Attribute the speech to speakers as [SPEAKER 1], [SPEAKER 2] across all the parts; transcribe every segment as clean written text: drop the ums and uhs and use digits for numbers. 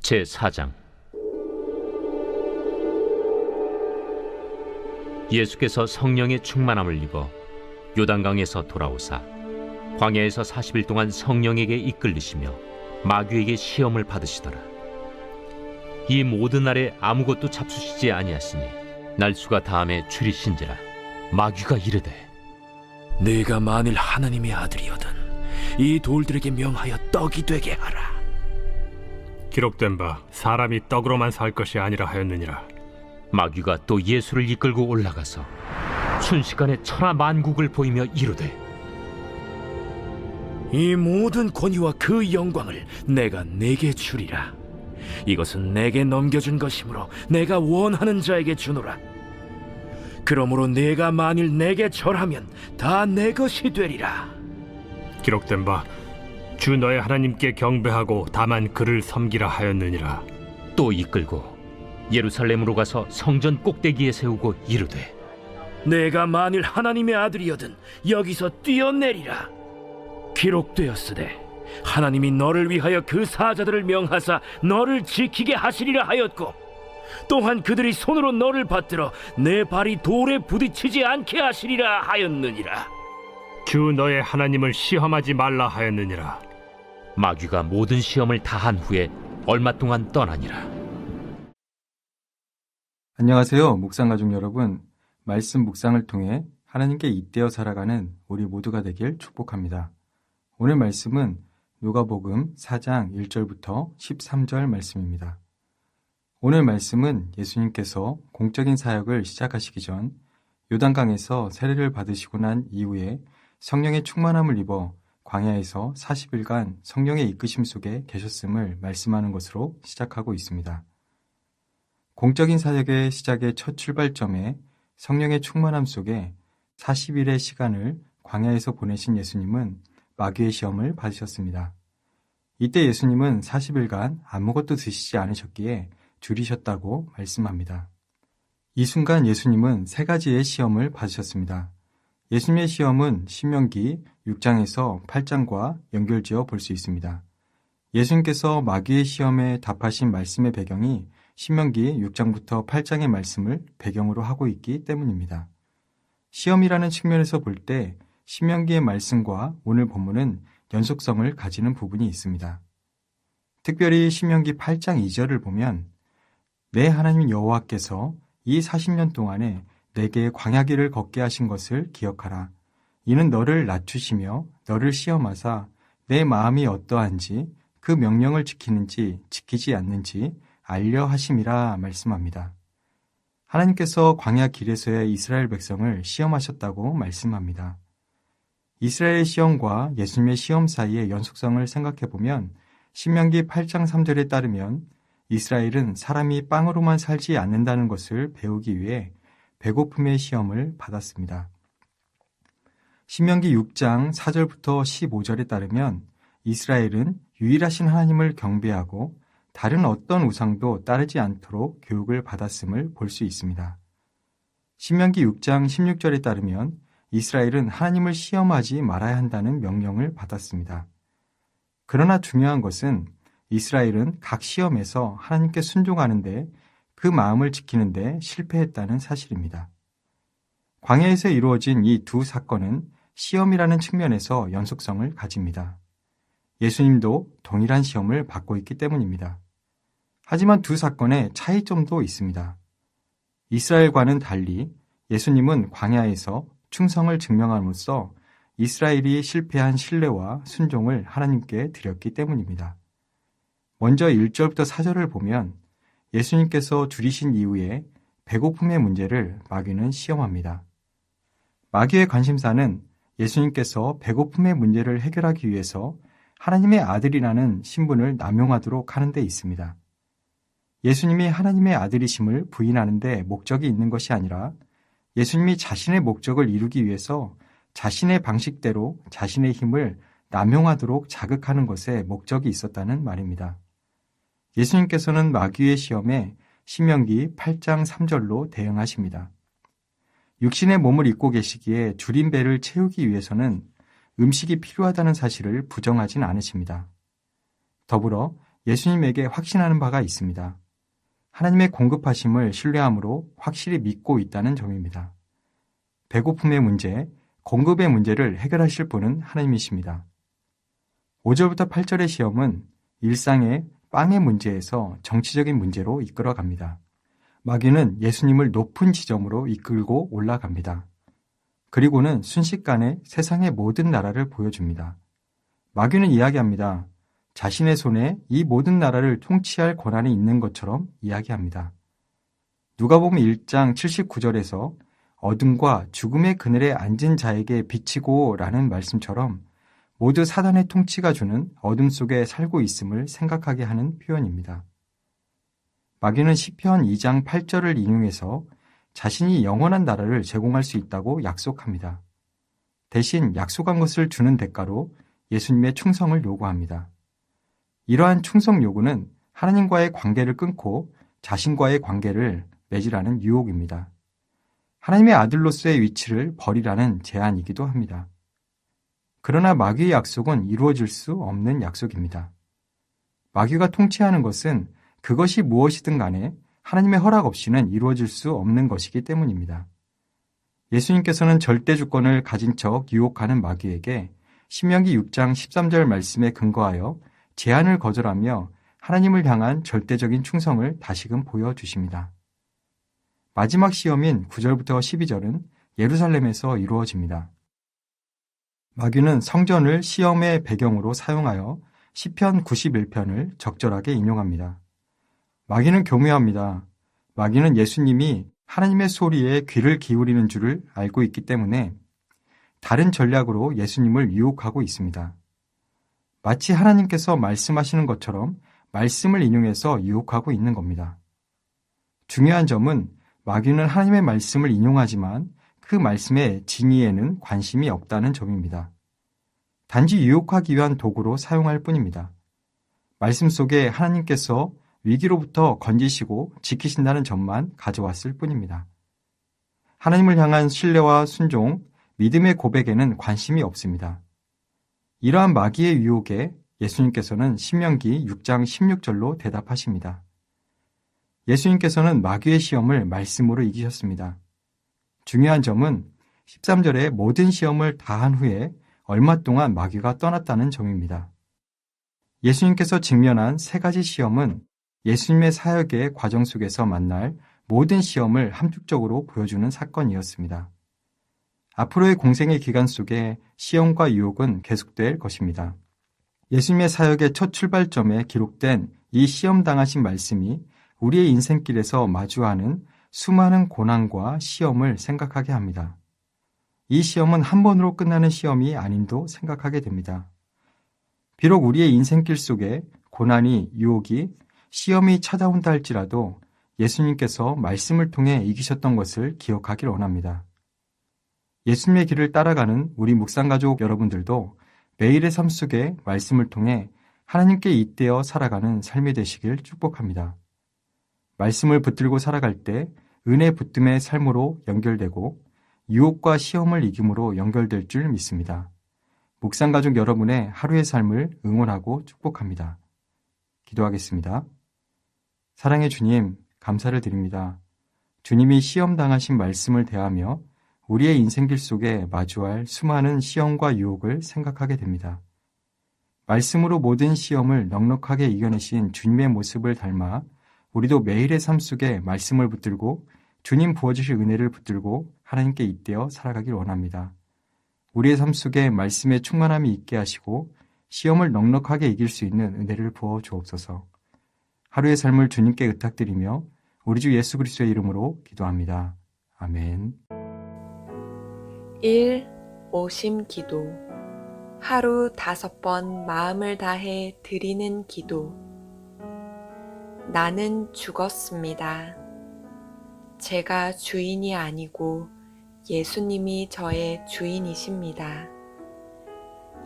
[SPEAKER 1] 제4장. 예수께서 성령의 충만함을 입어 요단강에서 돌아오사 광야에서 40일 동안 성령에게 이끌리시며 마귀에게 시험을 받으시더라. 이 모든 날에 아무것도 잡수시지 아니하시니 날수가 다함에 줄이신지라. 마귀가 이르되,
[SPEAKER 2] 네가 만일 하나님의 아들이거든 이 돌들에게 명하여 떡이 되게 하라.
[SPEAKER 3] 기록된 바 사람이 떡으로만 살 것이 아니라 하였느니라.
[SPEAKER 1] 마귀가 또 예수를 이끌고 올라가서 순식간에 천하 만국을 보이며 이르되,
[SPEAKER 2] 이 모든 권위와 그 영광을 내가 네게 주리라. 이것은 내게 넘겨준 것이므로 내가 원하는 자에게 주노라. 그러므로 네가 만일 내게 절하면 다 내 것이 되리라.
[SPEAKER 3] 기록된 바 주 너의 하나님께 경배하고 다만 그를 섬기라 하였느니라.
[SPEAKER 1] 또 이끌고 예루살렘으로 가서 성전 꼭대기에 세우고 이르되,
[SPEAKER 2] 내가 만일 하나님의 아들이거든 여기서 뛰어내리라. 기록되었으되 하나님이 너를 위하여 그 사자들을 명하사 너를 지키게 하시리라 하였고, 또한 그들이 손으로 너를 받들어 내 발이 돌에 부딪히지 않게 하시리라 하였느니라.
[SPEAKER 3] 주 너의 하나님을 시험하지 말라 하였느니라.
[SPEAKER 1] 마귀가 모든 시험을 다한 후에 얼마 동안 떠나니라.
[SPEAKER 4] 안녕하세요, 묵상가족 여러분. 말씀 묵상을 통해 하나님께 잇대어 살아가는 우리 모두가 되길 축복합니다. 오늘 말씀은 누가복음 4장 1절부터 13절 말씀입니다. 오늘 말씀은 예수님께서 공적인 사역을 시작하시기 전 요단강에서 세례를 받으시고 난 이후에 성령의 충만함을 입어 광야에서 40일간 성령의 이끄심 속에 계셨음을 말씀하는 것으로 시작하고 있습니다. 공적인 사역의 시작의 첫 출발점에 성령의 충만함 속에 40일의 시간을 광야에서 보내신 예수님은 마귀의 시험을 받으셨습니다. 이때 예수님은 40일간 아무것도 드시지 않으셨기에 줄이셨다고 말씀합니다. 이 순간 예수님은 세 가지의 시험을 받으셨습니다. 예수님의 시험은 신명기 6장에서 8장과 연결지어 볼 수 있습니다. 예수님께서 마귀의 시험에 답하신 말씀의 배경이 신명기 6장부터 8장의 말씀을 배경으로 하고 있기 때문입니다. 시험이라는 측면에서 볼 때 신명기의 말씀과 오늘 본문은 연속성을 가지는 부분이 있습니다. 특별히 신명기 8장 2절을 보면, 내 하나님 여호와께서 이 40년 동안에 내게 광야길을 걷게 하신 것을 기억하라. 이는 너를 낮추시며 너를 시험하사 내 마음이 어떠한지 그 명령을 지키는지 지키지 않는지 알려 하심이라 말씀합니다. 하나님께서 광야 길에서의 이스라엘 백성을 시험하셨다고 말씀합니다. 이스라엘의 시험과 예수님의 시험 사이의 연속성을 생각해보면 신명기 8장 3절에 따르면 이스라엘은 사람이 빵으로만 살지 않는다는 것을 배우기 위해 배고픔의 시험을 받았습니다. 신명기 6장 4절부터 15절에 따르면 이스라엘은 유일하신 하나님을 경배하고 다른 어떤 우상도 따르지 않도록 교육을 받았음을 볼 수 있습니다. 신명기 6장 16절에 따르면 이스라엘은 하나님을 시험하지 말아야 한다는 명령을 받았습니다. 그러나 중요한 것은 이스라엘은 각 시험에서 하나님께 순종하는데 그 마음을 지키는데 실패했다는 사실입니다. 광야에서 이루어진 이 두 사건은 시험이라는 측면에서 연속성을 가집니다. 예수님도 동일한 시험을 받고 있기 때문입니다. 하지만 두 사건에 차이점도 있습니다. 이스라엘과는 달리 예수님은 광야에서 충성을 증명함으로써 이스라엘이 실패한 신뢰와 순종을 하나님께 드렸기 때문입니다. 먼저 1절부터 4절을 보면 예수님께서 줄이신 이후에 배고픔의 문제를 마귀는 시험합니다. 마귀의 관심사는 예수님께서 배고픔의 문제를 해결하기 위해서 하나님의 아들이라는 신분을 남용하도록 하는 데 있습니다. 예수님이 하나님의 아들이심을 부인하는 데 목적이 있는 것이 아니라 예수님이 자신의 목적을 이루기 위해서 자신의 방식대로 자신의 힘을 남용하도록 자극하는 것에 목적이 있었다는 말입니다. 예수님께서는 마귀의 시험에 신명기 8장 3절로 대응하십니다. 육신의 몸을 입고 계시기에 줄인 배를 채우기 위해서는 음식이 필요하다는 사실을 부정하진 않으십니다. 더불어 예수님에게 확신하는 바가 있습니다. 하나님의 공급하심을 신뢰함으로 확실히 믿고 있다는 점입니다. 배고픔의 문제, 공급의 문제를 해결하실 분은 하나님이십니다. 5절부터 8절의 시험은 일상의 빵의 문제에서 정치적인 문제로 이끌어갑니다. 마귀는 예수님을 높은 지점으로 이끌고 올라갑니다. 그리고는 순식간에 세상의 모든 나라를 보여줍니다. 마귀는 이야기합니다. 자신의 손에 이 모든 나라를 통치할 권한이 있는 것처럼 이야기합니다. 누가복음 1장 79절에서 어둠과 죽음의 그늘에 앉은 자에게 비치고 라는 말씀처럼 모두 사단의 통치가 주는 어둠 속에 살고 있음을 생각하게 하는 표현입니다. 마귀는 시편 2장 8절을 인용해서 자신이 영원한 나라를 제공할 수 있다고 약속합니다. 대신 약속한 것을 주는 대가로 예수님의 충성을 요구합니다. 이러한 충성 요구는 하나님과의 관계를 끊고 자신과의 관계를 맺으라는 유혹입니다. 하나님의 아들로서의 위치를 버리라는 제안이기도 합니다. 그러나 마귀의 약속은 이루어질 수 없는 약속입니다. 마귀가 통치하는 것은 그것이 무엇이든 간에 하나님의 허락 없이는 이루어질 수 없는 것이기 때문입니다. 예수님께서는 절대 주권을 가진 척 유혹하는 마귀에게 신명기 6장 13절 말씀에 근거하여 제안을 거절하며 하나님을 향한 절대적인 충성을 다시금 보여주십니다. 마지막 시험인 9절부터 12절은 예루살렘에서 이루어집니다. 마귀는 성전을 시험의 배경으로 사용하여 시편 91편을 적절하게 인용합니다. 마귀는 교묘합니다. 마귀는 예수님이 하나님의 소리에 귀를 기울이는 줄을 알고 있기 때문에 다른 전략으로 예수님을 유혹하고 있습니다. 마치 하나님께서 말씀하시는 것처럼 말씀을 인용해서 유혹하고 있는 겁니다. 중요한 점은 마귀는 하나님의 말씀을 인용하지만 그 말씀의 진위에는 관심이 없다는 점입니다. 단지 유혹하기 위한 도구로 사용할 뿐입니다. 말씀 속에 하나님께서 위기로부터 건지시고 지키신다는 점만 가져왔을 뿐입니다. 하나님을 향한 신뢰와 순종, 믿음의 고백에는 관심이 없습니다. 이러한 마귀의 유혹에 예수님께서는 신명기 6장 16절로 대답하십니다. 예수님께서는 마귀의 시험을 말씀으로 이기셨습니다. 중요한 점은 13절에 모든 시험을 다한 후에 얼마 동안 마귀가 떠났다는 점입니다. 예수님께서 직면한 세 가지 시험은 예수님의 사역의 과정 속에서 만날 모든 시험을 함축적으로 보여주는 사건이었습니다. 앞으로의 공생의 기간 속에 시험과 유혹은 계속될 것입니다. 예수님의 사역의 첫 출발점에 기록된 이 시험 당하신 말씀이 우리의 인생길에서 마주하는 수많은 고난과 시험을 생각하게 합니다. 이 시험은 한 번으로 끝나는 시험이 아님도 생각하게 됩니다. 비록 우리의 인생길 속에 고난이, 유혹이, 시험이 찾아온다 할지라도 예수님께서 말씀을 통해 이기셨던 것을 기억하길 원합니다. 예수님의 길을 따라가는 우리 묵상가족 여러분들도 매일의 삶 속에 말씀을 통해 하나님께 잇대어 살아가는 삶이 되시길 축복합니다. 말씀을 붙들고 살아갈 때 은혜 붙듦의 삶으로 연결되고 유혹과 시험을 이김으로 연결될 줄 믿습니다. 묵상가족 여러분의 하루의 삶을 응원하고 축복합니다. 기도하겠습니다. 사랑의 주님, 감사를 드립니다. 주님이 시험 당하신 말씀을 대하며 우리의 인생길 속에 마주할 수많은 시험과 유혹을 생각하게 됩니다. 말씀으로 모든 시험을 넉넉하게 이겨내신 주님의 모습을 닮아 우리도 매일의 삶 속에 말씀을 붙들고 주님 부어주실 은혜를 붙들고 하나님께 잇대어 살아가길 원합니다. 우리의 삶 속에 말씀의 충만함이 있게 하시고 시험을 넉넉하게 이길 수 있는 은혜를 부어 주옵소서. 하루의 삶을 주님께 의탁드리며 우리 주 예수 그리스도의 이름으로 기도합니다. 아멘.
[SPEAKER 5] 1. 오심 기도. 하루 5번 마음을 다해 드리는 기도. 나는 죽었습니다. 제가 주인이 아니고 예수님이 저의 주인이십니다.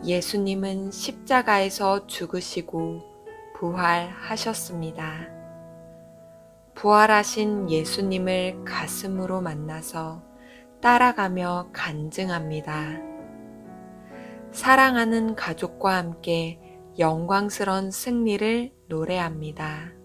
[SPEAKER 5] 예수님은 십자가에서 죽으시고 부활하셨습니다. 부활하신 예수님을 가슴으로 만나서 따라가며 간증합니다. 사랑하는 가족과 함께 영광스러운 승리를 노래합니다.